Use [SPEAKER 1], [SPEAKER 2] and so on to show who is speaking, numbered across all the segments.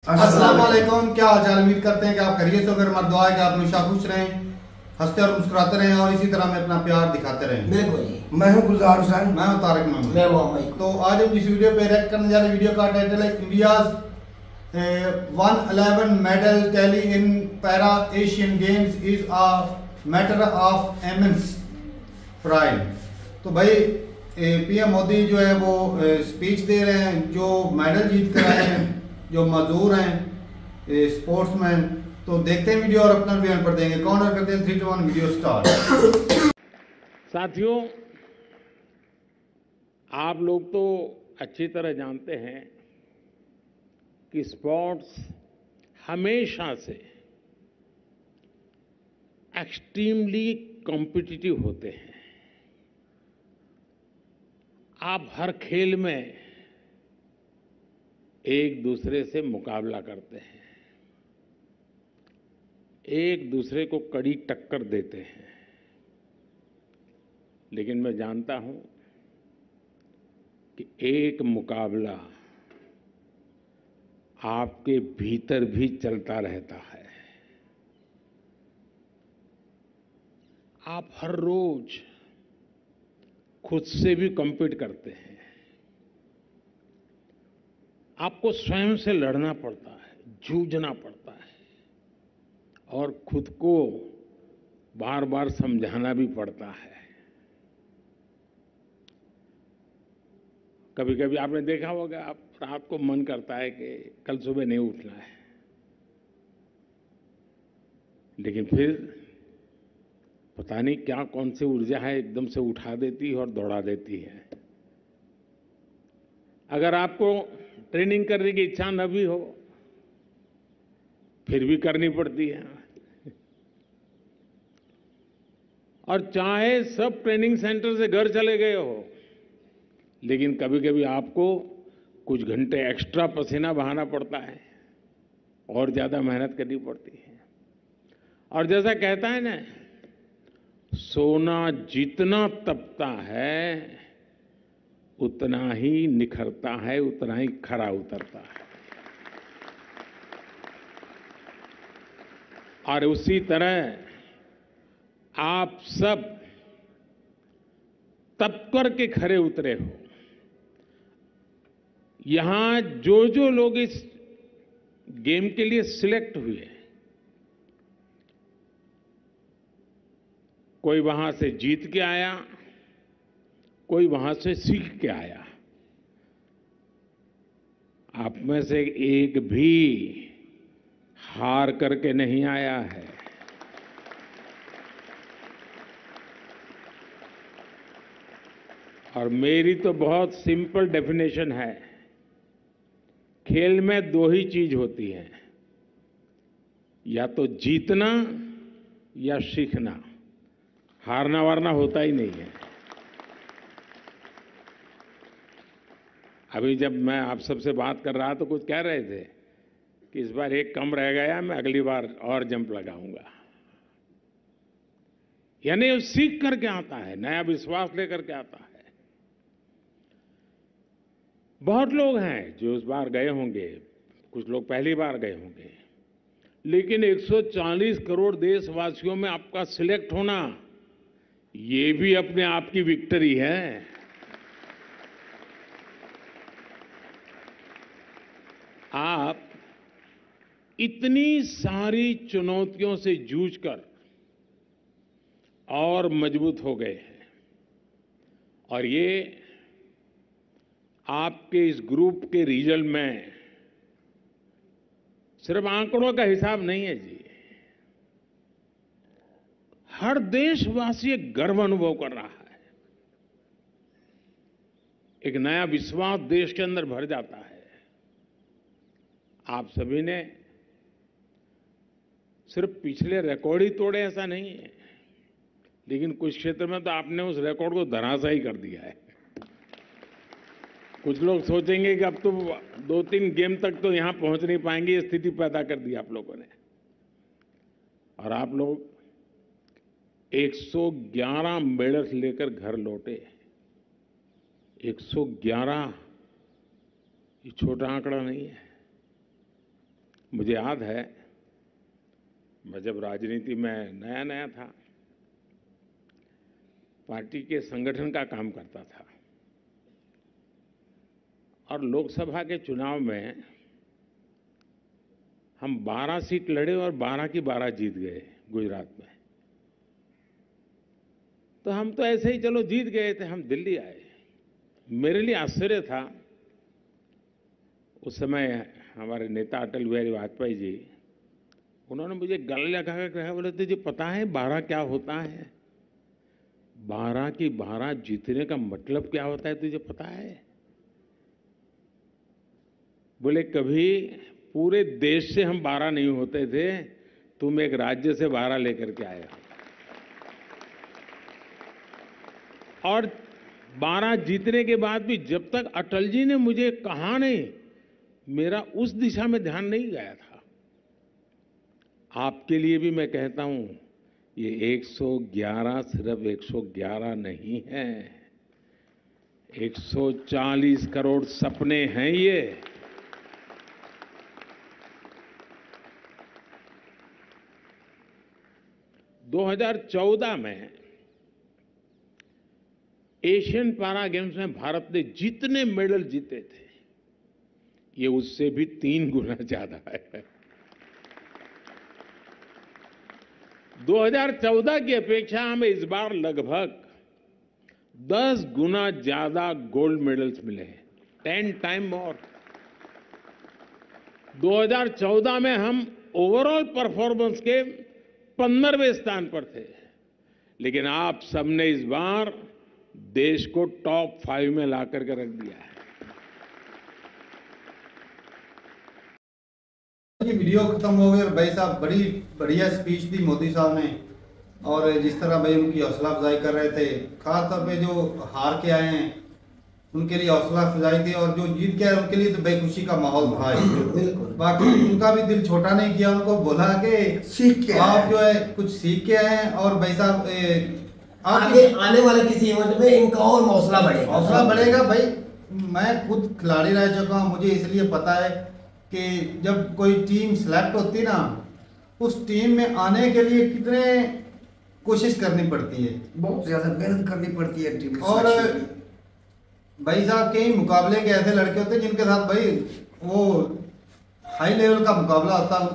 [SPEAKER 1] अस्सलाम वालेकुम। क्या हाल चाल? उम्मीद करते हैं कि आप खैरियत से होकर। हमारी दुआ है कि आप हमेशा खुश रहें, हंसते और मुस्कुराते रहें और इसी तरह में अपना प्यार दिखाते रहें।
[SPEAKER 2] बिल्कुल जी।
[SPEAKER 3] मैं हूं गुलजार हुसैन।
[SPEAKER 1] मैं हूं तारिक मोहम्मद।
[SPEAKER 2] मैं मोहम्मद।
[SPEAKER 1] तो आज हम इस वीडियो पे रिएक्ट करने जा रहे हैं। वीडियो का टाइटल है India's 111 medal tally in para Asian games is a matter of immense pride. तो भाई पीएम मोदी जो है वो स्पीच दे रहे हैं। जो मेडल जीत कर आए हैं, जो मजदूर हैं स्पोर्ट्समैन, तो देखते हैं वीडियो और अपना बयान पर देंगे। काउंटर करते हैं 3 2 1 वीडियो स्टार्ट।
[SPEAKER 4] साथियों, आप लोग तो अच्छी तरह जानते हैं कि स्पोर्ट्स हमेशा से एक्सट्रीमली कॉम्पिटिटिव होते हैं। आप हर खेल में एक दूसरे से मुकाबला करते हैं, एक दूसरे को कड़ी टक्कर देते हैं। लेकिन मैं जानता हूं कि एक मुकाबला आपके भीतर भी चलता रहता है। आप हर रोज खुद से भी कॉम्पीट करते हैं। आपको स्वयं से लड़ना पड़ता है, जूझना पड़ता है और खुद को बार बार समझाना भी पड़ता है। कभी कभी आपने देखा होगा, आप रात को मन करता है कि कल सुबह नहीं उठना है, लेकिन फिर पता नहीं क्या कौन सी ऊर्जा है एकदम से उठा देती है और दौड़ा देती है। अगर आपको ट्रेनिंग करने की इच्छा न भी हो, फिर भी करनी पड़ती है। और चाहे सब ट्रेनिंग सेंटर से घर चले गए हो, लेकिन कभी कभी आपको कुछ घंटे एक्स्ट्रा पसीना बहाना पड़ता है और ज्यादा मेहनत करनी पड़ती है। और जैसा कहता है ना, सोना जितना तपता है उतना ही निखरता है, उतना ही खरा उतरता है। और उसी तरह आप सब तप करके खरे उतरे हो। यहां जो जो लोग इस गेम के लिए सिलेक्ट हुए, कोई वहां से जीत के आया, कोई वहां से सीख के आया। आप में से एक भी हार करके नहीं आया है। और मेरी तो बहुत सिंपल डेफिनेशन है, खेल में दो ही चीज होती है, या तो जीतना या सीखना। हारना वारना होता ही नहीं है। अभी जब मैं आप सबसे बात कर रहा तो कुछ कह रहे थे कि इस बार एक कम रह गया, मैं अगली बार और जंप लगाऊंगा। यानी वो सीख करके आता है, नया विश्वास लेकर के आता है। बहुत लोग हैं जो इस बार गए होंगे, कुछ लोग पहली बार गए होंगे, लेकिन 140 करोड़ देशवासियों में आपका सिलेक्ट होना, ये भी अपने आप की विक्ट्री है। आप इतनी सारी चुनौतियों से जूझकर और मजबूत हो गए हैं। और ये आपके इस ग्रुप के रिजल्ट में सिर्फ आंकड़ों का हिसाब नहीं है जी। हर देशवासी एक गर्व अनुभव कर रहा है, एक नया विश्वास देश के अंदर भर जाता है। आप सभी ने सिर्फ पिछले रिकॉर्ड ही तोड़े ऐसा नहीं है, लेकिन कुछ क्षेत्र में तो आपने उस रिकॉर्ड को धराशायी कर दिया है। कुछ लोग सोचेंगे कि अब तो 2-3 गेम तक तो यहां पहुंच नहीं पाएंगे, ये स्थिति पैदा कर दी आप लोगों ने। और आप लोग 111 मेडल्स लेकर घर लौटे। 111 ये छोटा आंकड़ा नहीं है। मुझे याद है, मैं जब राजनीति में नया नया था, पार्टी के संगठन का काम करता था और लोकसभा के चुनाव में हम 12 सीट लड़े और 12 की 12 जीत गए गुजरात में। तो हम तो ऐसे ही चलो जीत गए थे, हम दिल्ली आए। मेरे लिए आश्चर्य था, उस समय हमारे नेता अटल बिहारी वाजपेयी जी, उन्होंने मुझे गले लगा कर कहा, बोले तुझे पता है 12 क्या होता है? 12 की 12 जीतने का मतलब क्या होता है तुझे पता है? बोले कभी पूरे देश से हम 12 नहीं होते थे, तुम एक राज्य से 12 लेकर के आए। और 12 जीतने के बाद भी जब तक अटल जी ने मुझे कहा नहीं, मेरा उस दिशा में ध्यान नहीं गया था। आपके लिए भी मैं कहता हूं, ये 111 सिर्फ 111 नहीं है, 140 करोड़ सपने हैं ये। - 2014 में एशियन पैरा गेम्स में भारत ने जितने मेडल जीते थे, ये उससे भी 3 गुना ज्यादा है। 2014 की अपेक्षा हमें इस बार लगभग 10 गुना ज्यादा गोल्ड मेडल्स मिले हैं, 10 टाइम मोर। 2014 में हम ओवरऑल परफॉर्मेंस के 15वें स्थान पर थे, लेकिन आप सबने इस बार देश को टॉप 5 में ला करके रख दिया है।
[SPEAKER 1] ये वीडियो खत्म हो गई और भाई साहब बड़ी बढ़िया स्पीच दी मोदी साहब ने, और जिस तरह भाई उनकी हौसला अफजाई कर रहे थे, खासतौर पे जो हार के आए हैं उनके लिए हौसला अफजाई थी, और जो जीत के आए उनके लिए तो भाई खुशी का माहौल था। बाकी उनका भी दिल छोटा नहीं किया, उनको बोला कि
[SPEAKER 2] सीख के
[SPEAKER 1] आप जो है कुछ सीख के आए हैं, और भाई साहब
[SPEAKER 2] आगे आने वाले किसी इवेंट में इनका और हौसला
[SPEAKER 1] बढ़ेगा। भाई मैं खुद खिलाड़ी रह चुका हूँ, मुझे इसलिए पता है कि जब कोई टीम सेलेक्ट होती ना, उस टीम में आने के लिए कितने कोशिश करनी पड़ती है,
[SPEAKER 2] बहुत ज्यादा मेहनत करनी पड़ती है टीम में।
[SPEAKER 1] और भाई साहब कई मुकाबले के ऐसे लड़के होते हैं जिनके साथ भाई वो हाई लेवल का मुकाबला होता है,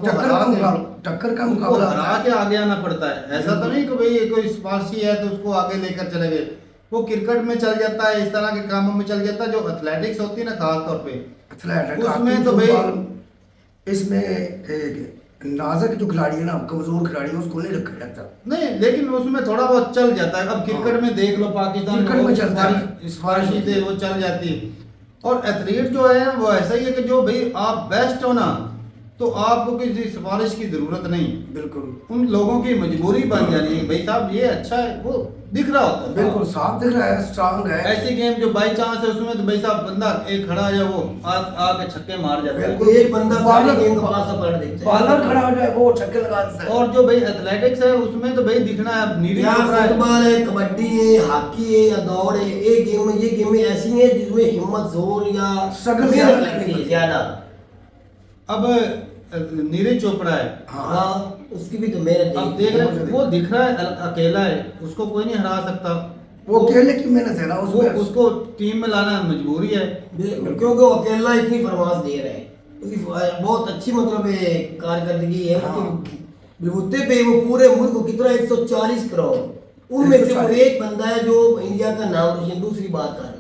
[SPEAKER 2] टक्कर का मुकाबला
[SPEAKER 1] हरा के आगे आना पड़ता है। ऐसा तो नहीं कि भाई कोई सिफारशी है तो उसको आगे लेकर चले गए, वो क्रिकेट में चल जाता है, इस तरह के कामों में चल जाता है। जो एथलेटिक्स होती है ना, खास तौर पे उसमें तो भाई
[SPEAKER 2] इसमें नाजुक जो खिलाड़ी है ना, कमजोर खिलाड़ी है, उसको नहीं रखा जाता
[SPEAKER 1] नहीं, लेकिन उसमें थोड़ा बहुत चल जाता है। अब क्रिकेट में देख लो, पाकिस्तान में सिफारशी थे वो चल जाती है। और एथलीट जो है वो ऐसा ही है कि जो भाई आप बेस्ट हो ना, तो आपको किसी सिफारिश की जरूरत नहीं।
[SPEAKER 2] बिल्कुल
[SPEAKER 1] उन लोगों की मजबूरी बन जानी है, भाई साहब ये अच्छा है, वो दिख रहा होता है,
[SPEAKER 2] बिल्कुल साफ दिख रहा है, स्ट्रांग है।
[SPEAKER 1] ऐसी गेम जो बाई चांस है उसमें तो भाई साहब बंदा एक खड़ा है, वो आके छक्के मार जाता है,
[SPEAKER 2] एक बंदा सारी गेम का पास पलट देता है, बॉलर खड़ा हो जाए वो छक्के लगा देता है।
[SPEAKER 1] और जो भाई एथलेटिक्स है उसमें तो भाई दिखना है, नीरज चोपड़ा है,
[SPEAKER 3] फुटबॉल है, कबड्डी है, हॉकी है या दौड़ है, एक गेम में, ये गेम ऐसी है जिसमें हिम्मत, जोर या
[SPEAKER 2] सगल
[SPEAKER 3] ज्यादा।
[SPEAKER 1] अब नीरज चोपड़ा है,
[SPEAKER 3] हाँ उसकी भी तो मेहनत
[SPEAKER 1] अब देख रहे हैं, वो दिख रहा है अकेला है, उसको कोई नहीं हरा सकता,
[SPEAKER 2] वो अकेले की मेहनत है ना,
[SPEAKER 1] उसको टीम में लाना मजबूरी है,
[SPEAKER 3] क्योंकि वो अकेला इतनी फरमाश दे रहा है, उसकी बहुत अच्छी मतलब कारकर्दगी है उसकी बलबूते पे। वो पूरे मुल्क को कितना 140 करोड़, उनमें से वो एक बंदा है जो इंडिया का नाम रोशन दूसरी बात कर रहा है।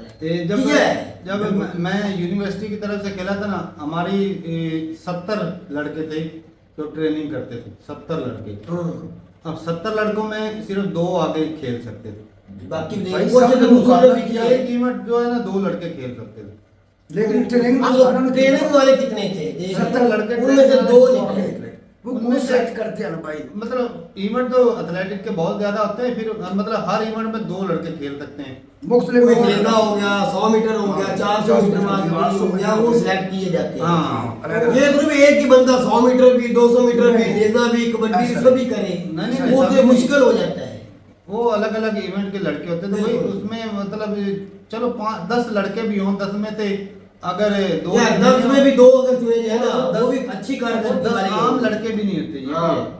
[SPEAKER 1] जब मैं यूनिवर्सिटी की तरफ से खेला था ना, हमारी 70 लड़के थे जो ट्रेनिंग करते थे, 70 लड़के। अब 70 लड़कों में सिर्फ 2 आगे खेल सकते थे,
[SPEAKER 3] बाकी
[SPEAKER 1] एक इवेंट जो है ना 2 लड़के खेल सकते थे।
[SPEAKER 2] लेकिन ट्रेनिंग
[SPEAKER 3] वाले कितने थे?
[SPEAKER 1] 70 लड़के,
[SPEAKER 3] उनमें से 2 निकले।
[SPEAKER 2] वो सेलेक्ट करते हैं ना भाई,
[SPEAKER 1] मतलब इवेंट तो एथलेटिक के बहुत ज्यादा होते हैं, फिर मतलब हर इवेंट में 2 लड़के खेल सकते हैं।
[SPEAKER 3] मुख्तलिफ हो गया, 100 मीटर हो गया, 400 मीटर हो गया, वो सिलेक्ट किए जाते हैं। ये ग्रुप एक ही बंदा 100 मीटर भी, 200 मीटर भी, नेजा भी, कबड्डी सभी करे, वो तो मुश्किल हो जाता है।
[SPEAKER 1] वो अलग अलग इवेंट के लड़के होते हैं, तो भाई उसमें मतलब चलो 10 लड़के भी हों, 10 में से अगर
[SPEAKER 3] 10 में भी 2 अगर चुने जाए ना वो भी अच्छी कारकर्दगी
[SPEAKER 1] 10
[SPEAKER 3] वाले
[SPEAKER 1] आम लड़के भी नहीं होते ये।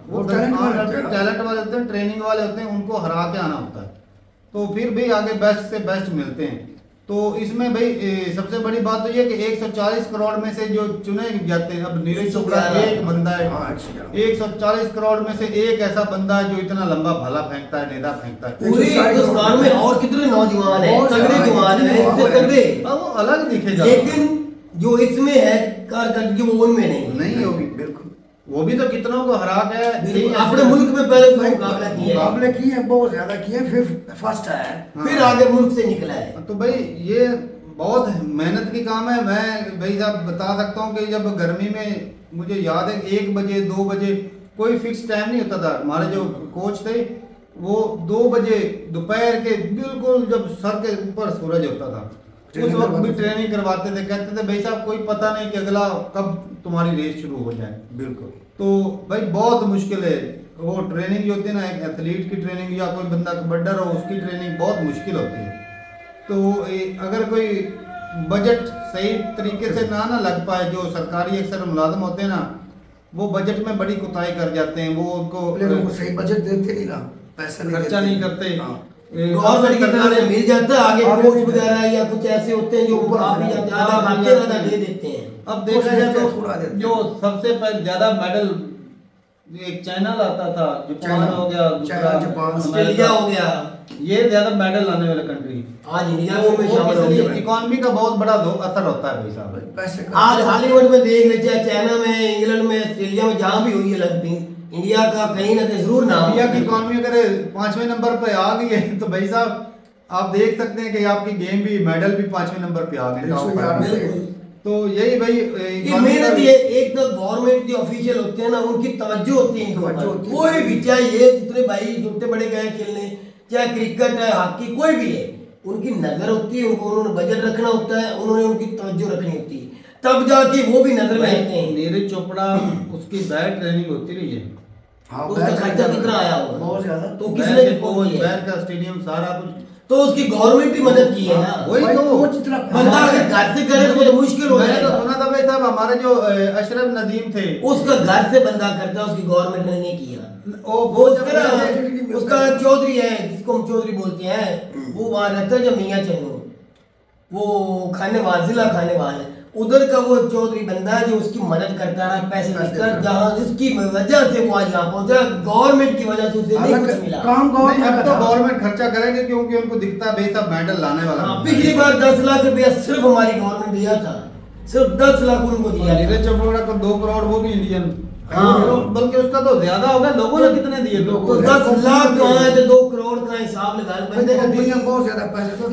[SPEAKER 1] वो 10 आम लड़के टैलेंट वाले होते हैं, ट्रेनिंग वाले होते हैं, उनको हरा के आना होता है, तो फिर भी आगे बेस्ट से बेस्ट मिलते हैं। तो इसमें भाई सबसे बड़ी बात तो ये कि 140 करोड़ में से जो चुने जाते हैं, अब नीरज चोपड़ा एक बंदा है, 140 करोड़ में से एक ऐसा बंदा है जो इतना लंबा भाला फेंकता है, नेदा फेंकता है।
[SPEAKER 3] पूरे हिंदुस्तान में और कितने नौजवान हैं, तगड़े जवान हैं, इससे तगड़े,
[SPEAKER 1] वो अलग दिखेगा,
[SPEAKER 3] लेकिन जो इसमें है कारकर्दगी वो उनमें नहीं
[SPEAKER 1] होगी। बिल्कुल, वो भी तो कितनों को हरा के
[SPEAKER 3] अपने मुल्क में पहले
[SPEAKER 2] मुकाबले किए, बहुत ज्यादा किए, फिर फर्स्ट आया,
[SPEAKER 3] फिर आगे मुल्क से निकला है।
[SPEAKER 1] तो भाई ये बहुत मेहनत की काम है। मैं भाई साहब बता सकता हूँ कि जब गर्मी में, मुझे याद है 1 बजे 2 बजे कोई फिक्स टाइम नहीं होता था। हमारे जो कोच थे वो 2 बजे दोपहर के बिल्कुल जब सर के ऊपर सूरज होता था उस वक्त भी ट्रेनिंग करवाते थे। कहते थे भाई साहब कोई पता नहीं कि अगला कब तुम्हारी रेस शुरू हो जाए।
[SPEAKER 2] बिल्कुल।
[SPEAKER 1] तो भाई बहुत मुश्किल है वो ट्रेनिंग जो होती है ना, एक एथलीट की ट्रेनिंग या कोई बंदा कबड्डर हो उसकी ट्रेनिंग बहुत मुश्किल होती है। तो अगर कोई बजट सही तरीके से ना लग पाए, जो सरकारी अक्सर मुलाजम होते हैं ना, वो बजट में बड़ी कुताही कर जाते हैं, वो उनको
[SPEAKER 2] सही बजट देते नहीं ना, पैसा
[SPEAKER 1] खर्चा नहीं करते।
[SPEAKER 3] गवर्नमेंट की तरफ से मिल जाता है, आगे कोच वगैरह या कुछ ऐसे होते हैं जो काफी ज्यादा दे देते हैं।
[SPEAKER 1] अब देखा जाए तो जो सबसे पहले ज्यादा मेडल, एक चैनल आता था, जापान हो गया,
[SPEAKER 3] जापान, ऑस्ट्रेलिया हो गया,
[SPEAKER 1] ये ज्यादा मेडल लाने वाले कंट्री
[SPEAKER 3] आज इंडिया में शामिल हो गए।
[SPEAKER 1] इकोनॉमी का बहुत बड़ा असर होता है भाई साहब।
[SPEAKER 3] आज हॉलीवुड में देख ले, चाहे चाइना में, इंग्लैंड में, ऑस्ट्रेलिया में, जहाँ भी हुई है ओलंपिक, इंडिया का कहीं ना कहीं जरूर नाम।
[SPEAKER 1] इंडिया की इकोनॉमी अगर 5वें नंबर पे आ गई है तो भाई साहब आप देख सकते हैं कि आपकी गेम भी, मेडल भी 5वें नंबर पे आ गए। तो यही भाई
[SPEAKER 3] मेहनत ये, एक तो गवर्नमेंट के ऑफिशियल होते हैं ना, उनकी तवज्जो होती है, कोई भी, चाहे ये जितने भाई छोटे बड़े गए खेलने, चाहे क्रिकेट है, हॉकी, कोई भी है, उनकी नजर होती है, उनको उन्होंने बजट रखना होता है, उन्होंने उनकी तवज्जो रखनी होती है, तब जाके वो भी नजर में आते हैं।
[SPEAKER 1] नीरज चोपड़ा उसकी बैट ट्रेनिंग होती रही है,
[SPEAKER 3] उसका खर्चा कितना आया होगा,
[SPEAKER 2] बहुत ज्यादा।
[SPEAKER 3] तो किसने
[SPEAKER 1] बैट का स्टेडियम सारा कुछ,
[SPEAKER 3] तो उसकी गवर्नमेंट ही मदद की है ना।
[SPEAKER 1] वही तो
[SPEAKER 3] बंदा अगर घर से करे तो मुश्किल हो जाएगा।
[SPEAKER 1] तो सुना था भाई साहब, हमारे जो अशरफ नदीम थे,
[SPEAKER 3] उसका घर से बंदा करता है, उसकी गवर्नमेंट ने नहीं किया।
[SPEAKER 1] वो
[SPEAKER 3] उसका चौधरी है, जिसको हम चौधरी बोलते हैं, वो वहां रहता है जब मियाँ चन्नू, वो खाने वाल, जिला खाने वाल है, उधर का वो चौधरी बंदा है जो उसकी मदद करता रहा, पैसे देकर, जहाँ जिसकी वजह से वो आज यहाँ पहुंचा, गवर्नमेंट की वजह से उसे नहीं कुछ मिला।
[SPEAKER 1] अब तो गवर्नमेंट खर्चा करेंगे क्योंकि उनको दिखता है भाई साहब मेडल लाने वाला।
[SPEAKER 3] पिछली बार 10 लाख रुपया सिर्फ हमारी गवर्नमेंट दिया था, सिर्फ 10 लाख उनको दिया।
[SPEAKER 1] नीरज चोपड़ा को 2 करोड़, वो भी इंडियन, बल्कि उसका तो ज्यादा होगा। लोगों ने कितने दिए?
[SPEAKER 3] तो 10 लाख कहाँ है, तो 2 करोड़ का हिसाब लगा, बंदे का
[SPEAKER 2] बहुत ज्यादा पैसे तो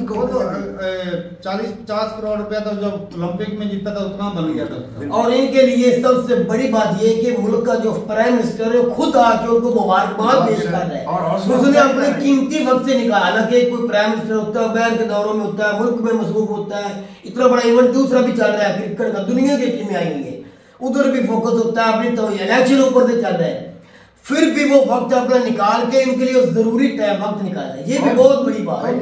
[SPEAKER 1] 40-50 करोड़ रुपया तो जब ओलंपिक में जीता था उतना बन गया था।
[SPEAKER 3] और इनके लिए सबसे बड़ी बात ये कि मुल्क का जो प्राइम मिनिस्टर है खुद आके उनको मुबारकबाद पेश कर रहा है, उसने अपने कीमती वक्त से निकाला। हालांकि कोई प्राइम मिनिस्टर होता है, बैर के दौरों में होता है, मुल्क में मसरूफ होता है, इतना बड़ा इवेंट दूसरा भी चल रहा है क्रिकेट का, दुनिया की टीमें आई हुई है, उधर भी फोकस होता है, अपनी तो इलेक्शन ऊपर से चल रहा है, फिर भी वो वक्त अपना निकाल के इनके लिए जरूरी टाइम वक्त निकाला है, ये भी बहुत बड़ी बात है।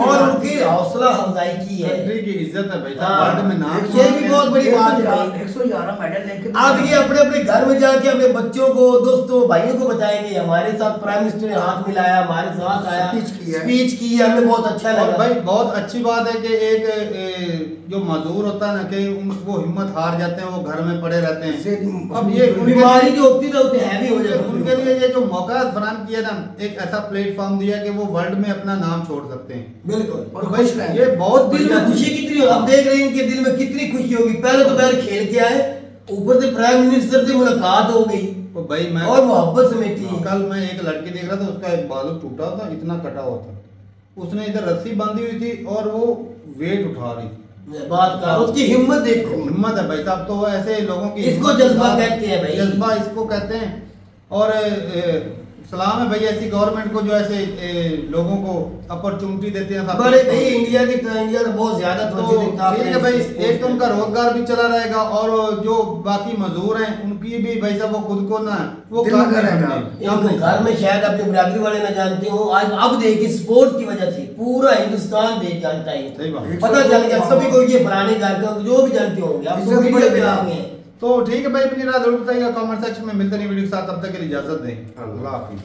[SPEAKER 3] और उनकी हौसला अफजाई की है,
[SPEAKER 1] कंट्री की इज्जत है भाई साहब, में नाम,
[SPEAKER 3] ये भी बहुत बड़ी बात है।
[SPEAKER 2] 111 मेडल लेके
[SPEAKER 3] अब ये अपने अपने घर में जाके अपने बच्चों को, दोस्तों, भाइयों को बताएंगे हमारे साथ प्राइम मिनिस्टर ने हाथ मिलाया, हमारे साथ आया, स्पीच की है, हमें बहुत अच्छा लगा।
[SPEAKER 1] भाई बहुत अच्छी बात है कि एक जो मजदूर होता है ना, कि वो हिम्मत हार जाते हैं, वो घर में पड़े रहते हैं। अब ये
[SPEAKER 3] बीमारी जो होती है उतनी हैवी हो जाती है,
[SPEAKER 1] उनके लिए ये जो मौका फराहम किया ना, एक ऐसा प्लेटफॉर्म दिया कि वो वर्ल्ड में अपना नाम छोड़ सकते हैं।
[SPEAKER 3] बिल्कुल।
[SPEAKER 1] और भाई ये बहुत
[SPEAKER 3] दिल में खुशी कितनी हो, अब देख रहे हैं इनके दिल में कितनी खुशी होगी। पहले तो पैर खेल के आए, ऊपर से प्राइम मिनिस्टर से मुलाकात हो गई,
[SPEAKER 1] तो भाई मैं
[SPEAKER 3] और मोहब्बत समेटी।
[SPEAKER 1] कल मैं एक लड़की देख रहा था, उसका एक बाजू टूटा था, इतना कटा हुआ था, उसने इधर रस्सी बांधी हुई थी और वो वेट उठा रही थी।
[SPEAKER 3] बात का उसकी हिम्मत देखो,
[SPEAKER 1] हिम्मत है भाई साहब। तो ऐसे लोगों की
[SPEAKER 3] इसको जज्बा कहते हैं भाई,
[SPEAKER 1] जज्बा इसको कहते हैं। और सलाम है भाई ऐसी गवर्नमेंट को जो ऐसे लोगों को अपॉर्चुनिटी देते हैं।
[SPEAKER 3] बड़े भाई इंडिया तो बहुत ज्यादा तवज्जो देता है।
[SPEAKER 1] ठीक है भाई, एक तो उनका रोजगार भी चला रहेगा और जो बाकी मजदूर हैं उनकी भी भाई साहब वो खुद को ना वो काम करेंगे।
[SPEAKER 3] घर में शायद अपने बिरादरी वाले ना जानते हो, आज अब देखिए स्पोर्ट की वजह से पूरा हिंदुस्तान देश जानता है, पता चल गया सभी को ये फलाने घर का जो भी जानते होंगे आप तो वीडियो पे आ गए। तो ठीक है भाई, अपनी राय जरूर बताइएगा कमेंट सेक्शन में। मिलते नहीं वीडियो के साथ, तब तक के लिए इजाजत दें। अल्लाह हाफिज़।